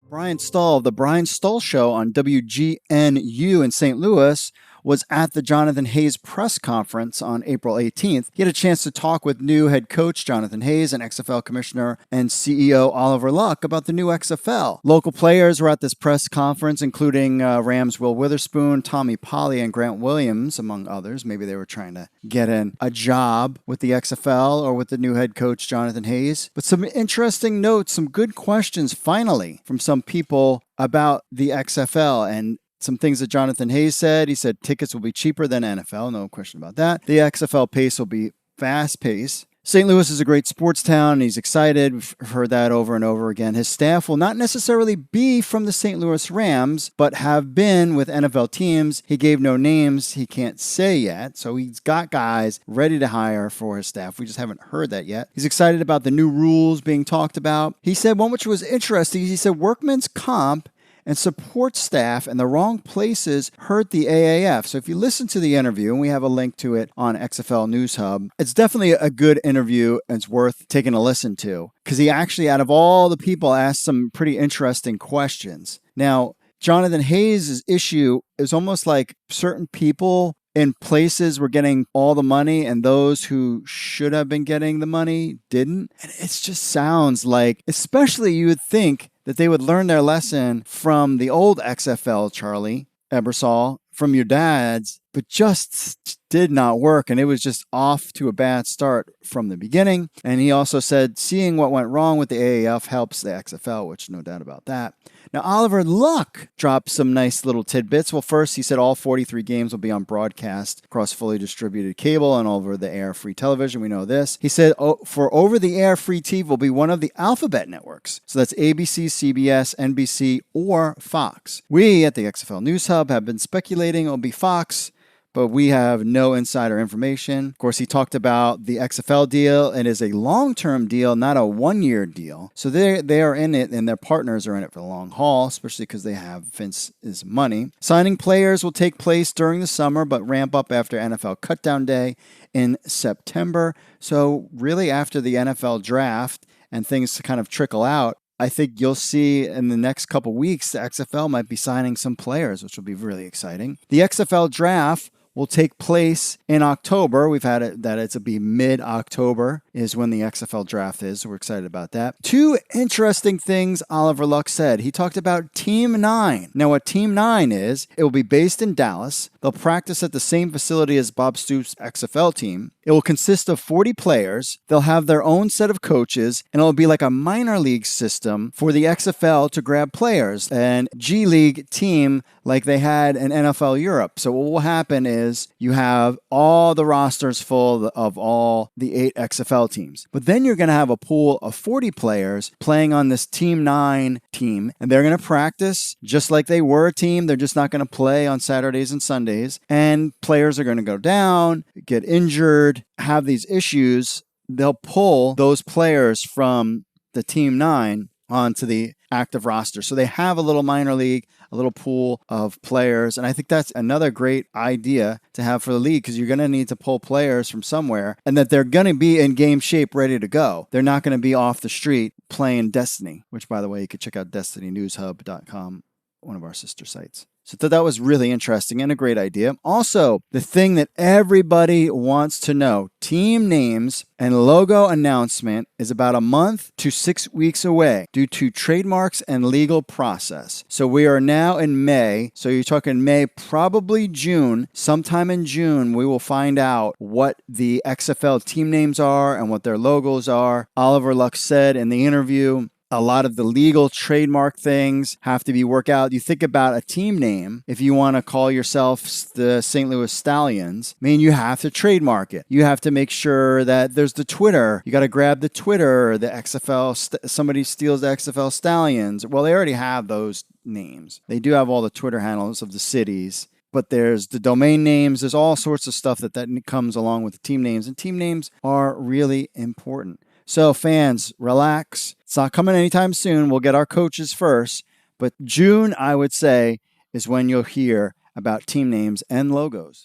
Brian Stull of the Brian Stull Show on WGNU in St. Louis was at the Jonathan Hayes press conference on April 18th. He had a chance to talk with new head coach Jonathan Hayes and XFL commissioner and CEO Oliver Luck about the new XFL. Local players were at this press conference, including Rams Will Witherspoon, Tommy Polley, and Grant Williams, among others. Maybe they were trying to get in a job with the XFL or with the new head coach Jonathan Hayes. But some interesting notes, some good questions finally from some people about the XFL and some things that Jonathan Hayes said. He said tickets will be cheaper than NFL. No question about that. The XFL pace will be fast pace. St. Louis is a great sports town, and he's excited. We've heard that over and over again. His staff will not necessarily be from the St. Louis Rams, but have been with NFL teams. He gave no names he can't say yet, so he's got guys ready to hire for his staff. We just haven't heard that yet. He's excited about the new rules being talked about. He said one which was interesting. He said workman's comp and support staff in the wrong places hurt the AAF. So if you listen to the interview, and we have a link to it on XFL News Hub, it's definitely a good interview and it's worth taking a listen to because he actually, out of all the people, asked some pretty interesting questions. Now, Jonathan Hayes' issue is almost like certain people in places were getting all the money and those who should have been getting the money didn't. And it just sounds like, especially you would think that they would learn their lesson from the old XFL, Charlie Ebersol, from your dads, but just did not work. And it was just off to a bad start from the beginning. And he also said, seeing what went wrong with the AAF helps the XFL, which no doubt about that. Now, Oliver Luck dropped some nice little tidbits. Well, first, he said all 43 games will be on broadcast across fully distributed cable and over-the-air free television. We know this. He said for over-the-air free TV will be one of the alphabet networks. So that's ABC, CBS, NBC, or Fox. We at the XFL News Hub have been speculating it'll be Fox, but we have no insider information. Of course, he talked about the XFL deal. It is a long-term deal, not a one-year deal. So they are in it, and their partners are in it for the long haul, especially because they have Vince's money. Signing players will take place during the summer, but ramp up after NFL Cutdown Day in September. So really after the NFL Draft and things kind of trickle out, I think you'll see in the next couple weeks, the XFL might be signing some players, which will be really exciting. The XFL Draft will take place in October. We've had it that it'll be mid-October is when the XFL Draft is. So we're excited about that. Two interesting things Oliver Luck said. He talked about Team 9. Now, what Team 9 is, it will be based in Dallas. They'll practice at the same facility as Bob Stoops XFL team. It will consist of 40 players. They'll have their own set of coaches, and it'll be like a minor league system for the XFL to grab players, and G League team like they had in NFL Europe. So what will happen is you have all the rosters full of all the 8 XFL teams. But then you're going to have a pool of 40 players playing on this Team 9 team, and they're going to practice just like they were a team. They're just not going to play on Saturdays and Sundays, and players are going to go down, get injured, have these issues. They'll pull those players from the Team 9 onto the active roster. So they have a little minor league, a little pool of players. And I think that's another great idea to have for the league because you're going to need to pull players from somewhere and that they're going to be in game shape, ready to go. They're not going to be off the street playing Destiny, which, by the way, you could check out destinynewshub.com, one of our sister sites. So I thought that was really interesting and a great idea. Also, the thing that everybody wants to know, team names and logo announcement is about a month to 6 weeks away due to trademarks and legal process. So we are now in May. So you're talking May, probably June. Sometime in June, we will find out what the XFL team names are and what their logos are. Oliver Luck said in the interview, a lot of the legal trademark things have to be worked out. You think about a team name. If you want to call yourself the St. Louis Stallions, I mean, you have to trademark it. You have to make sure that there's the Twitter. You got to grab the Twitter, the XFL, somebody steals the XFL Stallions. Well, they already have those names. They do have all the Twitter handles of the cities. But there's the domain names. There's all sorts of stuff that comes along with the team names. And team names are really important. So fans, relax. It's not coming anytime soon. We'll get our coaches first. But June, I would say, is when you'll hear about team names and logos.